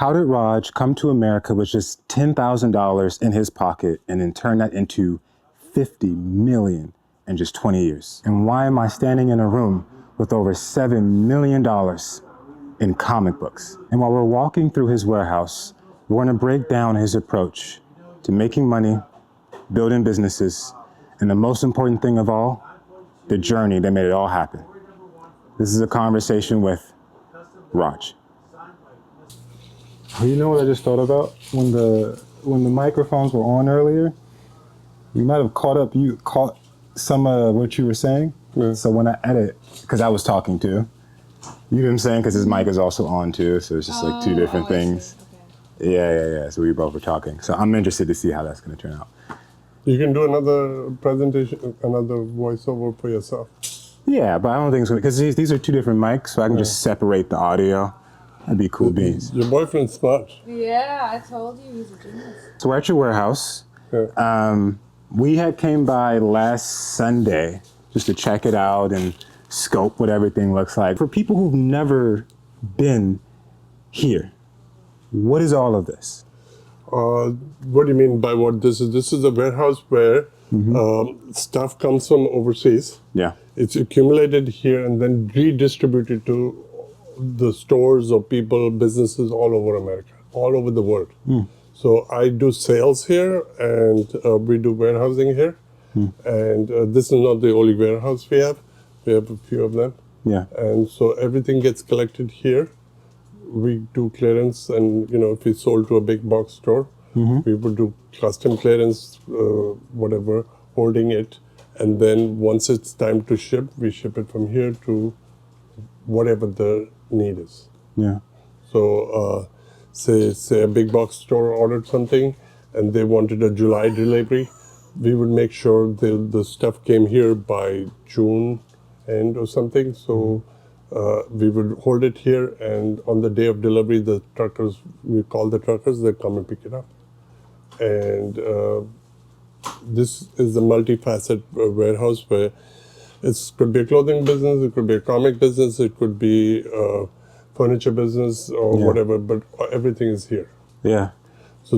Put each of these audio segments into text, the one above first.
How did Raj come to America with just $10,000 in his pocket and then turn that into 50 million in just 20 years? And why am I standing in a room with over $7 million in comic books? And while we're walking through his warehouse, we're going to break down his approach to making money, building businesses, and the most important thing of all, the journey that made it all happen. This is a conversation with Raj. You know what I just thought about? When the microphones were on earlier, you might have caught some of what you were saying. Yeah. So when I edit, because I was talking too, you know what I'm saying? Because his mic is also on too, so it's just like two different things. Okay. Yeah. So we both were talking. So I'm interested to see how that's going to turn out. You can do another presentation, another voiceover for yourself. Yeah, but I don't think it's going to, because these are two different mics, so I can just separate the audio. That'd be cool beans. Your boyfriend's smart. Yeah, I told you he's a genius. So we're at your warehouse. Yeah. We had came by last Sunday just to check it out and scope what everything looks like. For people who've never been here, what is all of this? What do you mean by what this is? This is a warehouse where stuff comes from overseas. Yeah. It's accumulated here and then redistributed to the stores of people, businesses all over America, all over the world. So I do sales here and we do warehousing here. And this is not the only warehouse we have. We have a few of them. Yeah. And so everything gets collected here. We do clearance, and if we sold to a big box store, we would do custom clearance, whatever, holding it. And then once it's time to ship, we ship it from here to whatever the need is. Yeah. So say a big box store ordered something and they wanted a July delivery, we would make sure the stuff came here by June end or something. So we would hold it here, and on the day of delivery, we call the truckers, they come and pick it up. And this is a multifaceted warehouse where it could be a clothing business, it could be a comic business, it could be a furniture business or whatever, but everything is here. Yeah. So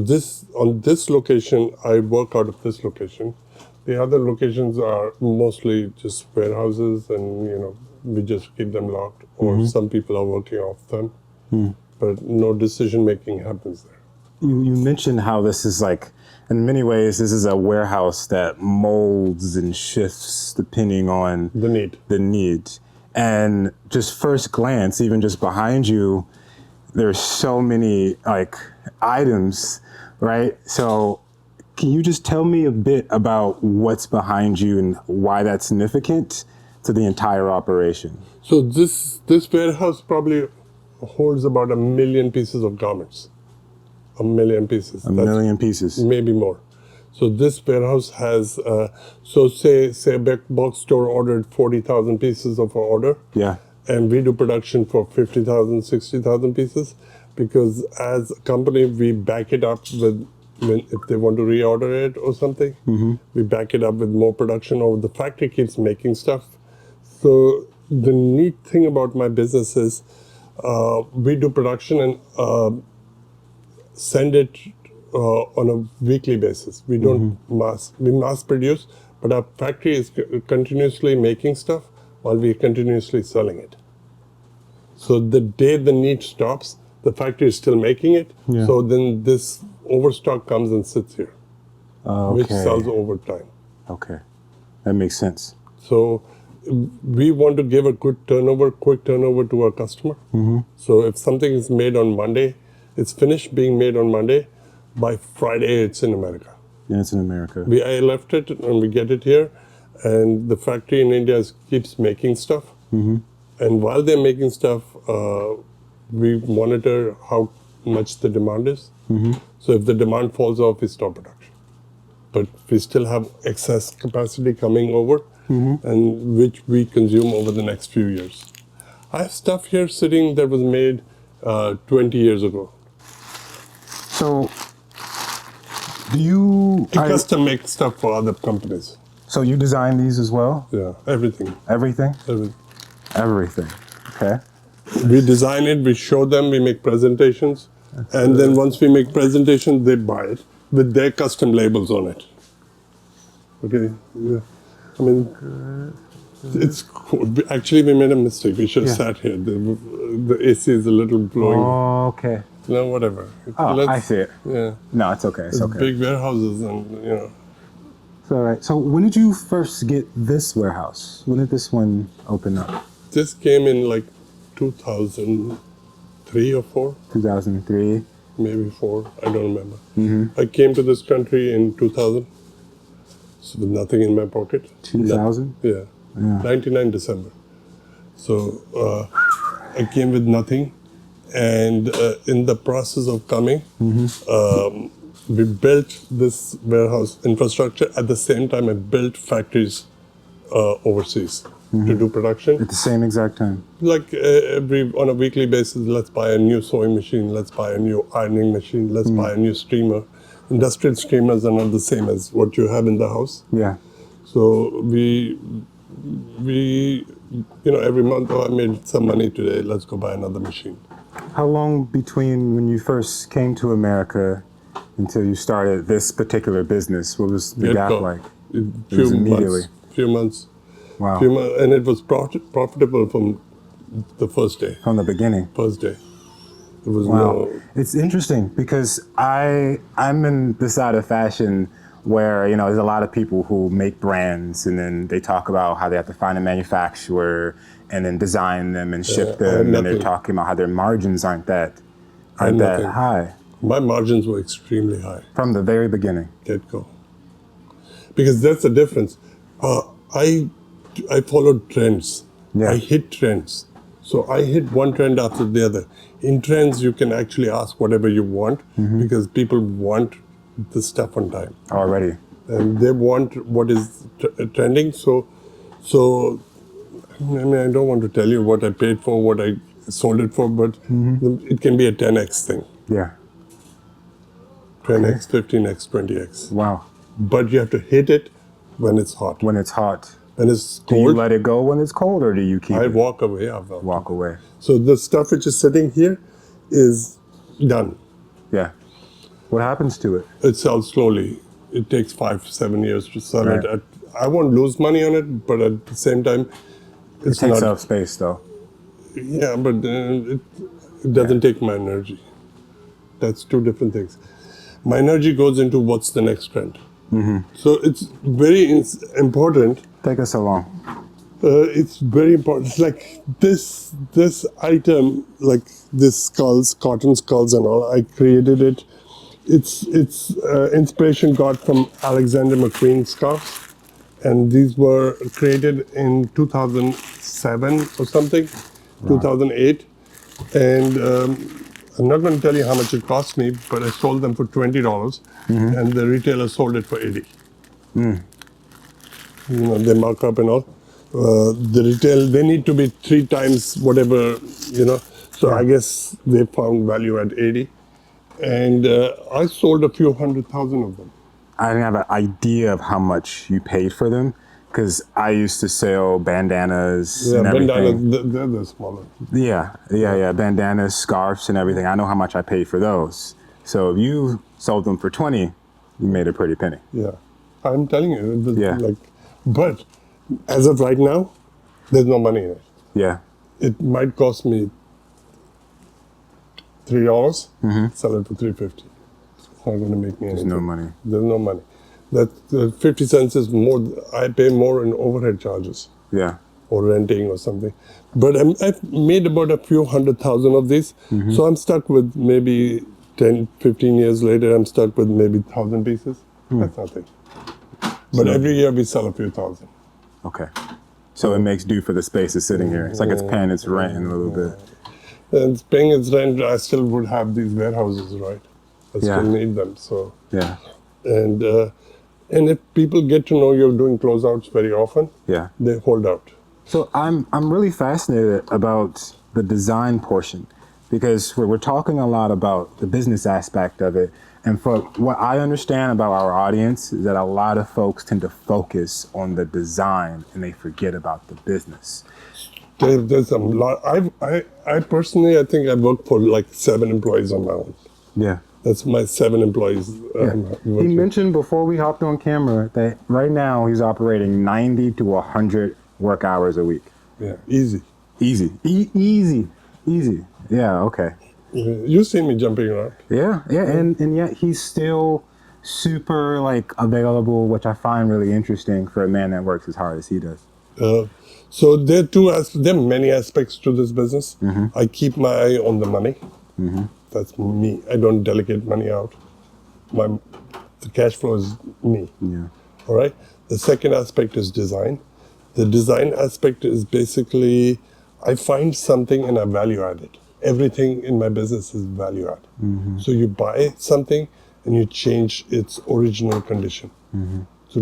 on this location, I work out of this location. The other locations are mostly just warehouses, and we just keep them locked, or some people are working off them, but no decision making happens there. You mentioned how this is like, in many ways, this is a warehouse that molds and shifts depending on The need. And just first glance, even just behind you, there's so many like items, right? So can you just tell me a bit about what's behind you and why that's significant to the entire operation? So this warehouse probably holds about 1 million pieces of garments. 1 million pieces. 1 million pieces. Maybe more. So this warehouse has, say a big box store ordered 40,000 pieces of our order. Yeah. And we do production for 50,000, 60,000 pieces, because as a company, we back it up with, if they want to reorder it or something, we back it up with more production, or the factory keeps making stuff. So the neat thing about my business is we do production and send it on a weekly basis. We don't we mass produce, but our factory is continuously making stuff while we're continuously selling it. So the day the need stops, the factory is still making it. Yeah. So then this overstock comes and sits here, which Okay. sells over time. Okay. That makes sense. So we want to give a quick turnover to our customer. So if something is made on Monday, it's finished being made on Monday. By Friday, it's in America. Yeah, it's in America. I left it and we get it here, and the factory in India keeps making stuff. And while they're making stuff, we monitor how much the demand is. So if the demand falls off, we stop production. But we still have excess capacity coming over, and which we consume over the next few years. I have stuff here sitting that was made 20 years ago. So, do you... I custom make stuff for other companies. So you design these as well? Yeah, everything. Everything? Everything. Everything. Okay. We design it, we show them, we make presentations. And then once we make presentation, they buy it with their custom labels on it. Okay. Yeah. I mean, it's cool. Actually, we made a mistake. We should have sat here. The AC is a little blowing. Oh, okay. No, whatever. Oh, I see it. Yeah. No, it's okay. It's okay. Big warehouses and, It's all right. So when did you first get this warehouse? When did this one open up? This came in like 2003 or 4, 2003. maybe 4. I don't remember. I came to this country in 2000, so with nothing in my pocket. 2000? Yeah. 99 December. So I came with nothing, and in the process of coming, we built this warehouse infrastructure. At the same time, I built factories overseas to do production. At the same exact time. Like on a weekly basis, let's buy a new sewing machine, let's buy a new ironing machine, let's buy a new steamer. Industrial steamers are not the same as what you have in the house. Yeah. So we every month, I made some money today, let's go buy another machine. How long between when you first came to America until you started this particular business? What was the gap like? It was immediately. Few months. Wow. And it was profitable from the first day. From the beginning. First day. There was Wow. It's interesting because I'm in the side of fashion where, there's a lot of people who make brands and then they talk about how they have to find a manufacturer and then design them and ship them, and they're talking about how their margins aren't that high. My margins were extremely high. From the very beginning. Get-go. Because that's the difference. I followed trends. Yeah. I hit trends. So I hit one trend after the other. In trends, you can actually ask whatever you want because people want the stuff on time. Already. And they want what is trending. So, I mean, I don't want to tell you what I paid for, what I sold it for, but it can be a 10x thing. Yeah. 10x, 15x, 20x. Wow. But you have to hit it when it's hot. When it's hot. When it's Do you cold, let it go when it's cold, or do you keep I it? walk away. Walk away. So the stuff which is sitting here is done. Yeah. What happens to it? It sells slowly. It takes 5-7 years to sell Right. it. I won't lose money on it, but at the same time, It takes up space, though. Yeah, but it doesn't take my energy. That's two different things. My energy goes into what's the next trend. So it's very important. Take us along. It's very important. It's like this item, like this skulls, cotton skulls and all. I created it. It's inspiration got from Alexander McQueen scarves, and these were created in 2007 or something, 2008, and I'm not going to tell you how much it cost me, but I sold them for $20, and the retailer sold it for $80. They mark up and all. The retail, they need to be 3 times whatever, So I guess they found value at 80. And I sold a few 100,000 of them. I didn't have an idea of how much you paid for them because I used to sell bandanas and everything. Bandanas, they're the smaller. Yeah. Bandanas, scarves, and everything. I know how much I paid for those. So if you sold them for 20, you made a pretty penny. Yeah, I'm telling you. But as of right now, there's no money in it. Yeah. It might cost me $3, sell it for $3.50. It's not going to make me anything. There's no money. There's no money. That 50 cents is more. I pay more in overhead charges. Yeah. Or renting or something. But I've made about a few 100,000 of these. So I'm stuck with maybe 10, 15 years later, I'm stuck with maybe 1,000 pieces. That's nothing. But every year we sell a few thousand. Okay. So it makes do for the space it's sitting here. It's like it's paying its rent in a little bit. And paying its rent, I still would have these warehouses, right? I still need them. So Yeah. And if people get to know you're doing closeouts very often, Yeah. they hold out. So I'm really fascinated about the design portion because we're talking a lot about the business aspect of it. And for what I understand about our audience is that a lot of folks tend to focus on the design and they forget about the business. There's a lot. I personally, I think I work for like 7 employees on my own. Yeah. That's my 7 employees. He Working. mentioned before we hopped on camera that right now he's operating 90 to 100 work hours a week. Yeah, easy. Easy. Easy. Easy. Yeah, okay. You see me jumping around. Yeah, and yet he's still super like available, which I find really interesting for a man that works as hard as he does. So there are many aspects to this business. I keep my eye on the money. That's me. I don't delegate money out. The cash flow is me. Yeah. All right. The second aspect is design. The design aspect is basically I find something and I value add it. Everything in my business is value add. So you buy something and you change its original condition. So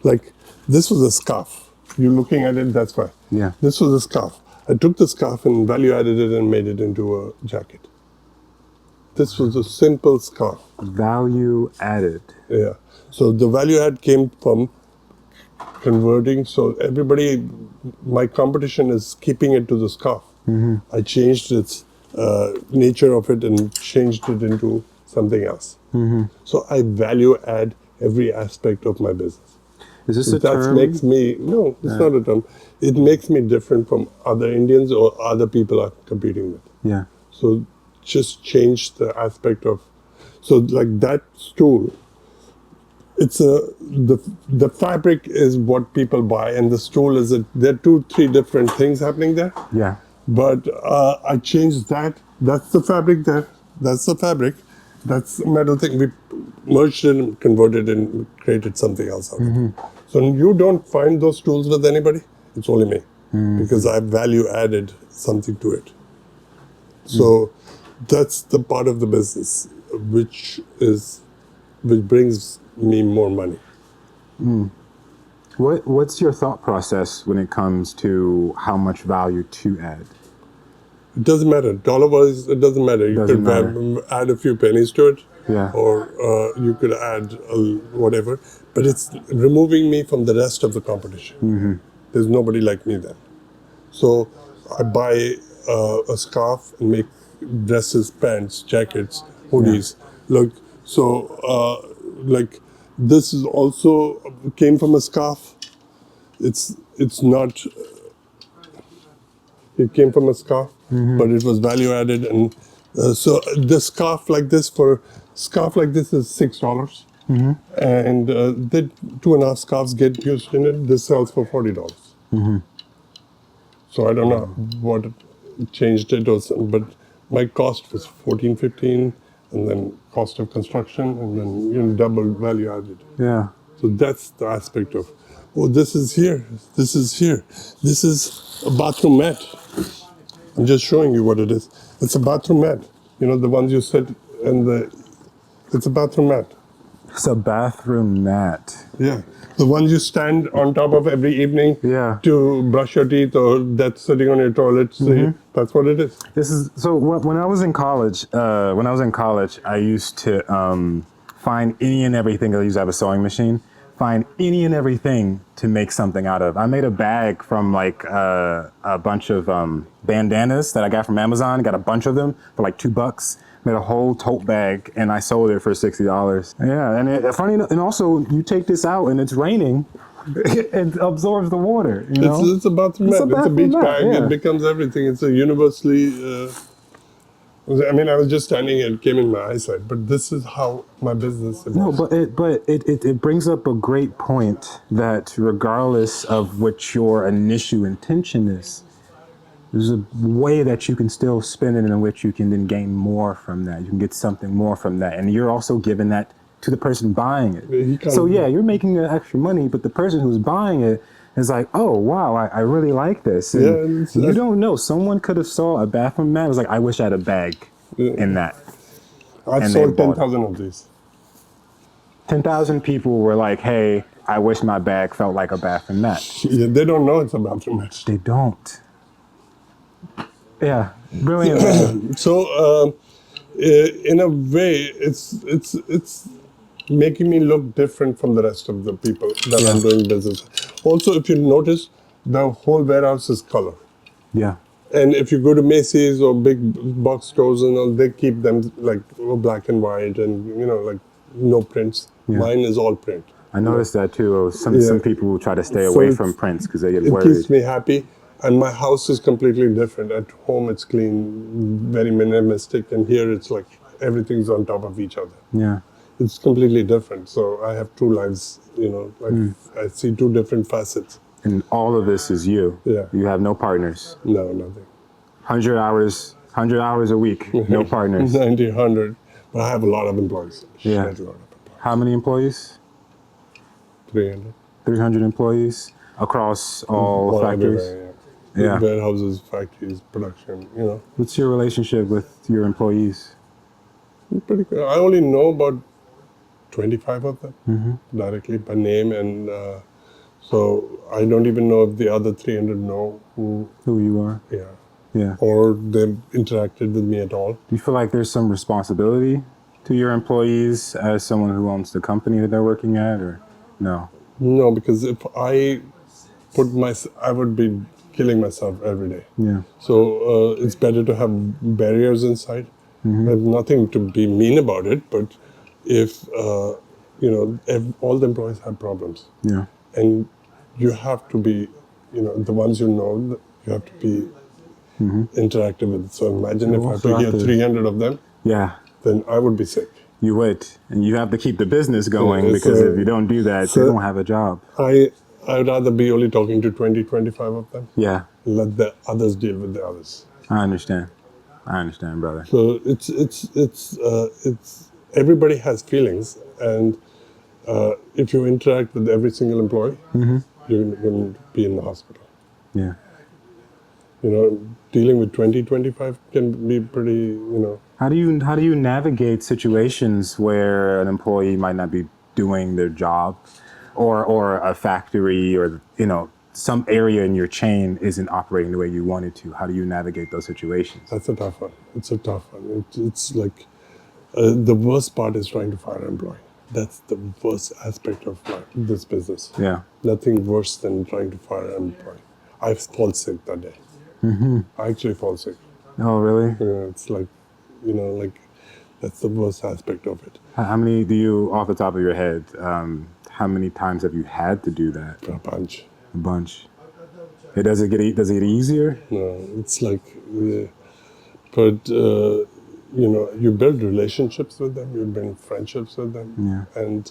like this was a scarf. You're looking at it, that's fine. Yeah. This was a scarf. I took the scarf and value added it and made it into a jacket. This was a simple scarf. Value added. Yeah. So the value add came from converting. So my competition is keeping it to the scarf. I changed its nature of it and changed it into something else. So I value add every aspect of my business. Is this So a that term? makes me, no, it's not a term. It makes me different from other Indians or other people I'm competing with. Yeah. So just change the aspect of, so like that stool, the fabric is what people buy and the stool is there are 2-3 different things happening there. Yeah. But I changed that. That's the fabric there. That's the fabric. That's the metal thing. We merged it and converted and created something else out of it. So you don't find those tools with anybody. It's only me because I value added something to it. So that's the part of the business which brings me more money. What's your thought process when it comes to how much value to add? It doesn't matter. Dollar-wise, it doesn't matter. You Doesn't could matter. add a few pennies to it. Yeah. Or you could add whatever. But it's removing me from the rest of the competition. There's nobody like me then. So I buy a scarf and make dresses, pants, jackets, hoodies. Look, so like this is also came from a scarf. It's not. It came from a scarf, but it was value added, and so the scarf like this is $6, and the 2.5 scarves get used in it. This sells for $40. So I don't know what changed it or something, but my cost was 14, 15, and then cost of construction, and then double value added. Yeah. So that's the aspect of, oh, this is here, this is here. This is a bathroom mat. I'm just showing you what it is. It's a bathroom mat. You know, the ones you sit it's a bathroom mat. It's a bathroom mat. Yeah. The ones you stand on top of every evening Yeah. to brush your teeth or that's sitting on your toilet. So that's what it is. This is so. When I was in college, I used to find any and everything. I used to have a sewing machine. Find any and everything to make something out of. I made a bag from like a bunch of bandanas that I got from Amazon. Got a bunch of them for like $2. Made a whole tote bag and I sold it for $60. Yeah, and funny enough, and also you take this out and it's raining, it absorbs the water. You know? It's a bathroom mat. It's a beach bag. Yeah. It becomes everything. It's a universally. I mean, I was just standing. It came in my eyesight. But this is how my business evolves. No, but it brings up a great point that regardless of what your initial intention is, there's a way that you can still spend it in which you can then gain more from that. You can get something more from that, and you're also giving that to the person buying it. So yeah, you're making the extra money, but the person who's buying it is like, oh wow, I really like this. And you don't know. Someone could have saw a bathroom mat. It was like, I wish I had a bag in that. I've sold 10,000 of these. 10,000 people were like, hey, I wish my bag felt like a bathroom mat. Yeah, they don't know it's a bathroom mat. They don't. Yeah, brilliant. So, in a way, it's making me look different from the rest of the people that I'm doing business. Also, if you notice, the whole warehouse is color. Yeah. And if you go to Macy's or big box stores and all, they keep them like black and white and like no prints. Yeah. Mine is all print. I noticed that too. Some Yeah. people try to stay So away from prints because they get it worried. keeps me happy, and my house is completely different. At home, it's clean, very minimalistic, and here it's like everything's on top of each other. Yeah. It's completely different. So I have two lives. Like I see two different facets. And all of this is you. Yeah. You have no partners. No, nothing. 100 hours a week, no partners. 90, 100. But I have a lot of employees. Yeah. Shit load of employees. How many employees? 300. 300 employees across all Well, factories. everywhere, Yeah. Warehouses, factories, production. What's your relationship with your employees? Pretty good. I only know about 25 of them directly by name, and so I don't even know if the other 300 know who, Who you are? Yeah. or they've interacted with me at all. Do you feel like there's some responsibility to your employees as someone who owns the company that they're working at, or no? No, because if I I would be killing myself every day. Yeah. So it's better to have barriers inside. There's nothing to be mean about it, but if all the employees have problems, Yeah. and you have to be, the ones you have to be interactive with. So imagine if I have to hear 300 of them, Yeah. then I would be sick. You would, and you have to keep the business going Yeah, because so- if you don't do that, so- they don't have a job. I'd rather be only talking to 20, 25 of them. Yeah, Let the others deal with the others. I understand. I understand, brother. So it's everybody has feelings, and if you interact with every single employee, you're going to be in the hospital. Yeah. Dealing with 20, 25 can be pretty, How do you navigate situations where an employee might not be doing their job, or a factory, or some area in your chain isn't operating the way you want it to? How do you navigate those situations? That's a tough one. It's a tough one. It's like the worst part is trying to fire an employee. That's the worst aspect of this business. Yeah. Nothing worse than trying to fire an employee. I fall sick that day. I actually fall sick. Oh, really? It's like, that's the worst aspect of it. How many do you, off the top of your head, how many times have you had to do that? A bunch. A bunch. Does it get easier? No, it's like, but you build relationships with them, you build friendships with them, and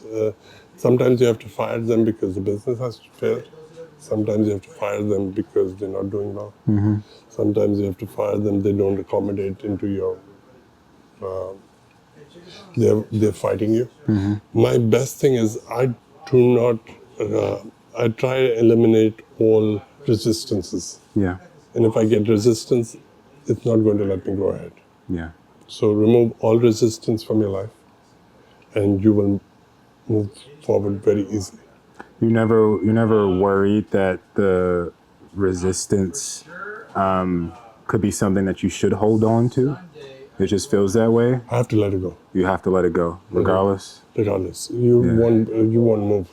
sometimes you have to fire them because the business has failed. Sometimes you have to fire them because they're not doing well. Sometimes you have to fire them; they don't accommodate into your. They're fighting you. My best thing is I do not. I try to eliminate all resistances. Yeah. And if I get resistance, it's not going to let me go ahead. Yeah. So remove all resistance from your life, and you will move forward very easily. You never worried that the resistance could be something that you should hold on to? It just feels that way. I have to let it go. You have to let it go, regardless. Regardless, you won't move.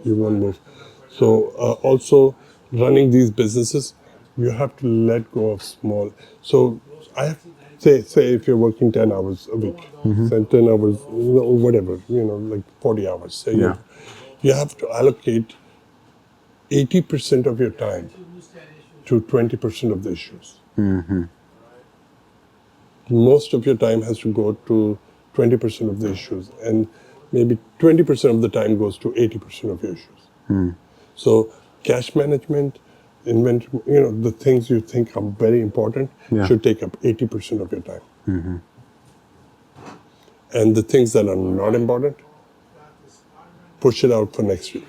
You won't move. So also running these businesses, you have to let go of small. So I have say if you're working 10 hours a week, say 10 hours, whatever, like 40 hours. Say you have to allocate 80% of your time to 20% of the issues. Most of your time has to go to 20% of the issues, and maybe 20% of the time goes to 80% of your issues. So cash management, inventory, the things you think are very important should take up 80% of your time. And the things that are not important, push it out for next week.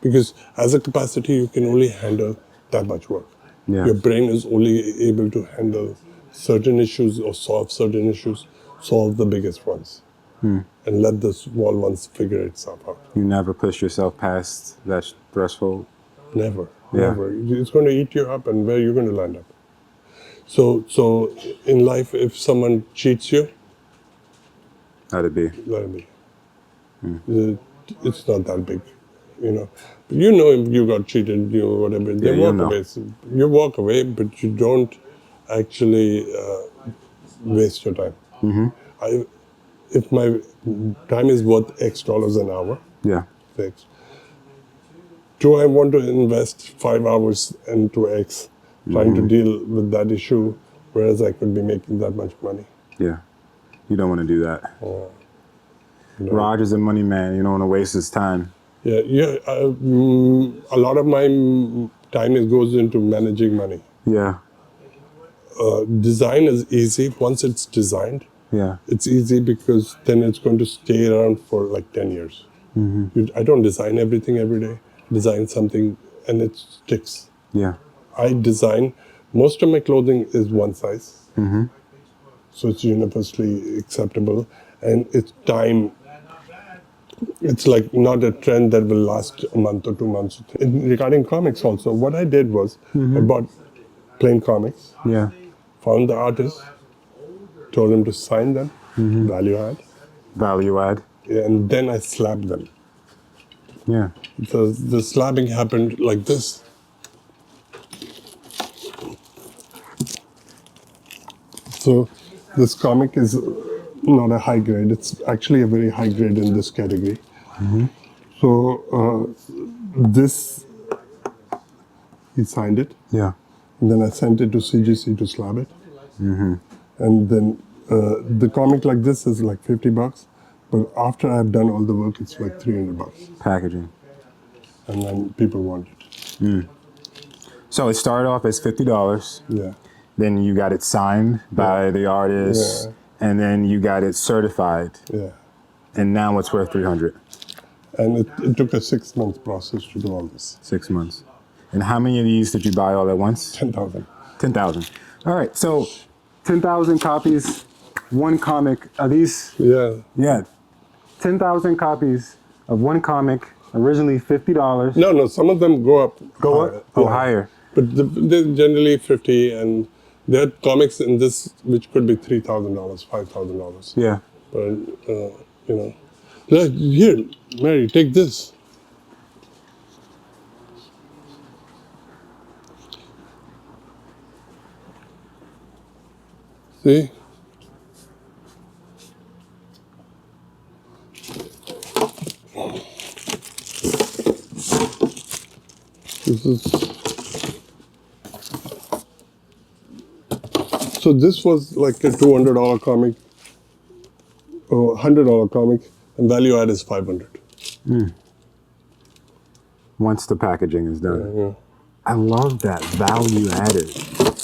Because as a capacity, you can only handle that much work. Yeah. Your brain is only able to handle certain issues or solve certain issues, solve the biggest ones. And let the small ones figure itself out. You never push yourself past that threshold? Never, Yeah. never. It's going to eat you up, and where you're going to land up. So in life, if someone cheats you, Let it be. let it be. It's not that big. if you got cheated, whatever. They you'll walk know. away. So you walk away, but you don't actually waste your time. If my time is worth X dollars an hour, Yeah. X, do I want to invest 5 hours into X trying to deal with that issue, whereas I could be making that much money? Yeah. You don't want to do that. Raj is a money man. You don't want to waste his time. Yeah. A lot of my time goes into managing money. Yeah. Design is easy. Once it's designed, Yeah. it's easy because then it's going to stay around for like 10 years. I don't design everything every day. Design something and it sticks. Yeah. I design, most of my clothing is one size. So it's universally acceptable. And it's time, it's like not a trend that will last a month or 2 months. Regarding comics also, what I did was I bought plain comics, Yeah. found the artist, told him to sign them, value add, Value add. and then I slabbed them. Yeah. So the slabbing happened like this. So this comic is not a high grade. It's actually a very high grade in this category. So this, he signed it. Yeah. And then I sent it to CGC to slab it. And then the comic like this is like $50. But after I've done all the work, it's like $300. Packaging. And then people want it. So it started off as $50. Yeah. Then you got it signed by the artist, Yeah. and then you got it certified, Yeah. and now it's worth $300. And it took a 6-month process to do all this. 6 months. And how many of these did you buy all at once? 10,000. 10,000. All right, so 10,000 copies, one comic. Are these? Yeah. Yeah, 10,000 copies of one comic, originally $50. No, some of them go up. Go higher. up? Oh, higher. But they're generally 50, and there are comics in this which could be $3,000, $5,000. Yeah. But, Like, here, Mary, take this. See? This is. So this was like a $200 comic, or $100 comic, and value add is 500. Once the packaging is done. I love that value added.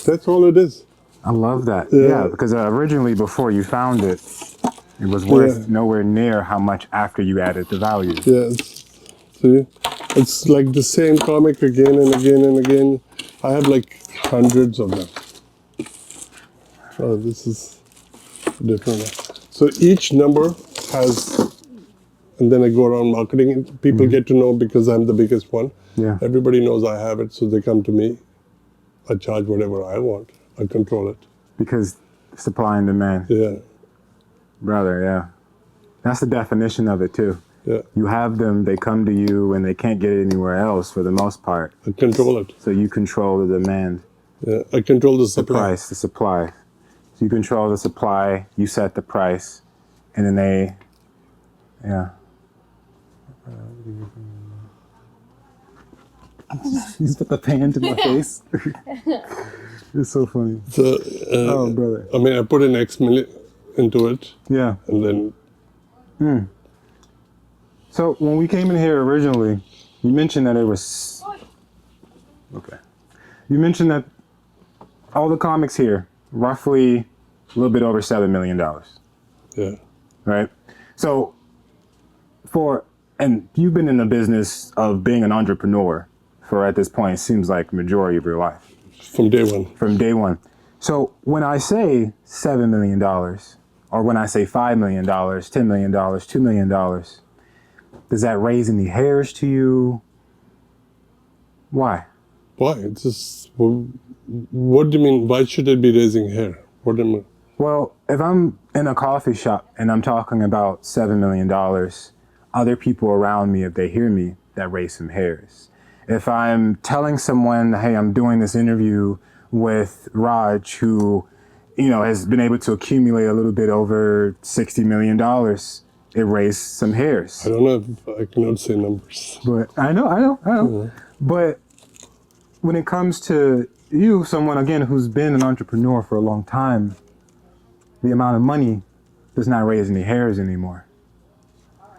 That's all it is. I love that. Yeah. Yeah, because originally before you found it, it was worth nowhere near how much after you added the value. Yes. See? It's like the same comic again and again and again. I have like hundreds of them. Oh, this is different. So each number has, and then I go around marketing it. People get to know because I'm the biggest one. Yeah. Everybody knows I have it, so they come to me. I charge whatever I want. I control it. Because supply and demand. Yeah. Brother, yeah. That's the definition of it too. Yeah. You have them, they come to you, and they can't get it anywhere else for the most part. I control it. So you control the demand, Yeah. I control the the supply. price, the supply. So you control the supply, you set the price, and then they, yeah. He's put the pan to my face. It's so funny. So, Oh, brother. I mean, I put an X million into it, Yeah. and then So when we came in here originally, you mentioned that it was, okay. You mentioned that all the comics here, roughly a little bit over $7 million, yeah. right? So and you've been in the business of being an entrepreneur for, at this point, it seems like majority of your life. From day one. From day one. So when I say $7 million, or when I say $5 million, $10 million, $2 million, does that raise any hairs to you? Why? Why? It's just, what do you mean? Why should it be raising hair? What do you mean? Well, if I'm in a coffee shop and I'm talking about $7 million, other people around me, if they hear me, that raise some hairs. If I'm telling someone, hey, I'm doing this interview with Raj, who, has been able to accumulate a little bit over $60 million, it raised some hairs. I don't know if I cannot say numbers. But I know. But when it comes to you, someone, again, who's been an entrepreneur for a long time, the amount of money does not raise any hairs anymore.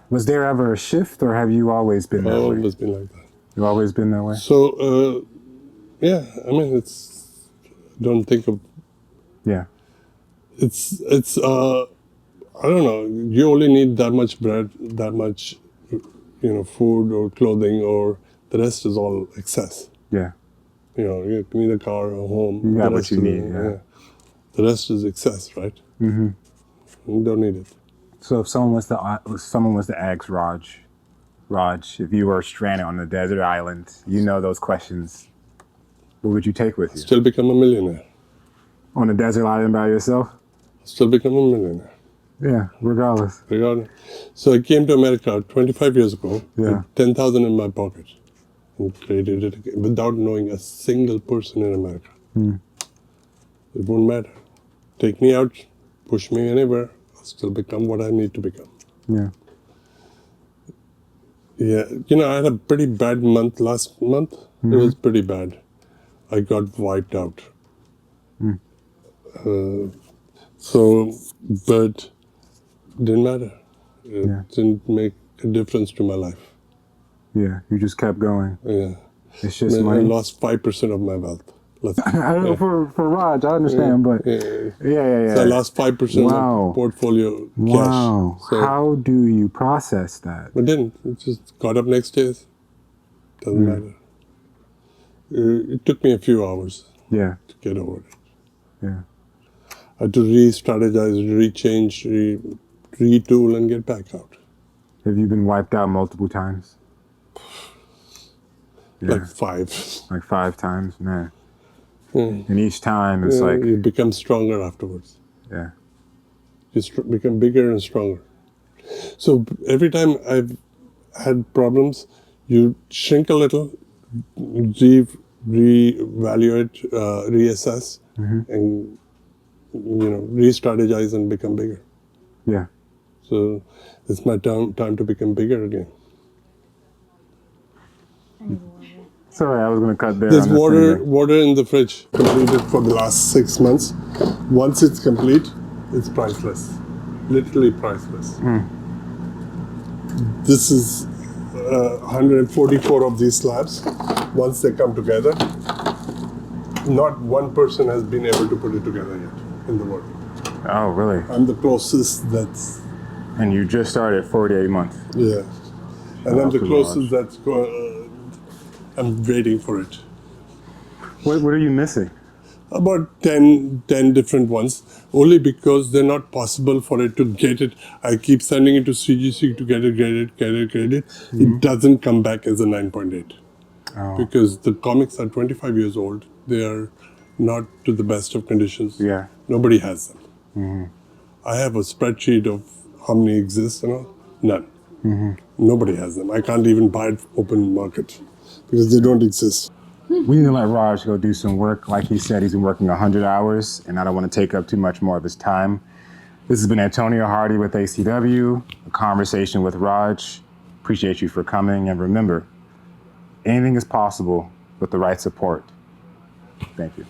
Was there ever a shift, or have you always been that I've way? always been like that. You've always been that way? So, yeah, I mean, don't think of, Yeah. I don't know, you only need that much bread, that much, food or clothing, or the rest is all excess. Yeah. You need a car, a home. You got the what rest you is- need, yeah. The rest is excess, right? Mm-hmm. You don't need it. So if someone was to ask Raj, if you were stranded on a desert island, those questions, what would you take with you? Still become a millionaire. On a desert island by yourself? Still become a millionaire. Yeah, regardless. So I came to America 25 years ago Yeah. with 10,000 in my pocket and created it again, without knowing a single person in America. It won't matter. Take me out, push me anywhere, I'll still become what I need to become. Yeah. Yeah, I had a pretty bad month last month. It was pretty bad. I got wiped out. But didn't matter. It didn't make a difference to my life. Yeah, you just kept going. Yeah. It's just I money. lost 5% of my wealth. I don't know, for Raj, I understand, but yeah. So I lost 5% Wow. of portfolio cash. Wow. So How do you process that? I didn't. It just got up next day. Doesn't matter. It took me a few hours Yeah. to get over it. Yeah. I had to re-strategize, rechange, retool, and get back out. Have you been wiped out multiple times? Yeah. Like 5. Like 5 times, man. And each time it's like, You become stronger afterwards. yeah. You become bigger and stronger. So every time I've had problems, you shrink a little, reevaluate, reassess, and re-strategize and become bigger. Yeah. So it's my time to become bigger again. Sorry, I was going to cut there. There's on this thing. water in the fridge, completed for the last 6 months. Once it's complete, it's priceless, literally priceless. This is 144 of these slabs. Once they come together, not one person has been able to put it together yet in the world. Oh, really? I'm the closest that's, And you just started 48 months. yeah. And I'm out the to closest that's, I'm waiting for it. What are you missing? About 10 different ones, only because they're not possible for it to get it. I keep sending it to CGC to get it graded. It doesn't come back as a 9.8. Oh. Because the comics are 25 years old. They are not to the best of conditions. Yeah. Nobody has them. I have a spreadsheet of how many exist and all. None. Nobody has them. I can't even buy it open market because they don't exist. We need to let Raj go do some work. Like he said, he's been working 100 hours, and I don't want to take up too much more of his time. This has been Antonio Hardy with ACW, a conversation with Raj. Appreciate you for coming, and remember, anything is possible with the right support. Thank you.